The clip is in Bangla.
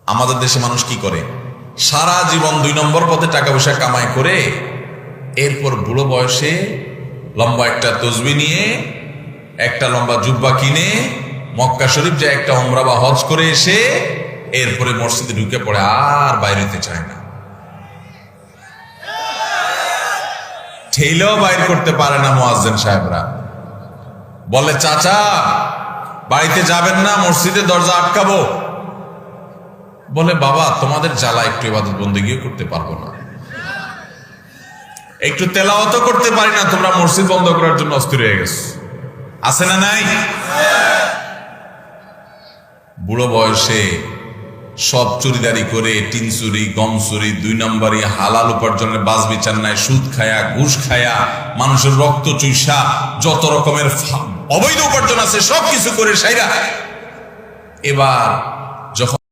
আমাদের দেশে মানুষ কি করে, সারা জীবন 2 নম্বর পথে টাকা পয়সা কামাই করে এরপর বুড়ো বয়সে লম্বা একটা তসবি নিয়ে একটা লম্বা জুব্বা কিনে মক্কা শরীফ যায় একটা উমরা বা হজ করে এসে এরপরে মসজিদে ঢুকে পড়ে, আর বাইরেতে চায় না, ঠেলেও বাইর করতে পারে না। মুয়াজ্জিন সাহেবরা বলে, চাচা বাড়িতে যাবেন না, মসজিদে দরজা আটকাবো। বলে, বাবা তোমাদের জ্বালা একটু ইবাদত বন্দেগীও করতে পারবো না, একটু তেলাওয়াতও করতে পারি না, তোমরা মসজিদ বন্ধ করার জন্য অস্থির হয়ে গেছো। আছে না নাই? বুড়ো বয়সে সব চুরিদারি করে, টিন চুরি, গম চুরি, 2 নম্বরই হালাল উপার্জনের বাজ বিচার নাই, সুদ খায়া, ঘুষ খায়া, মানুষের রক্ত চুইসা, যত রকমের অবৈধ উপার্জন আছে সবকিছু করে সাইরা এবার যখন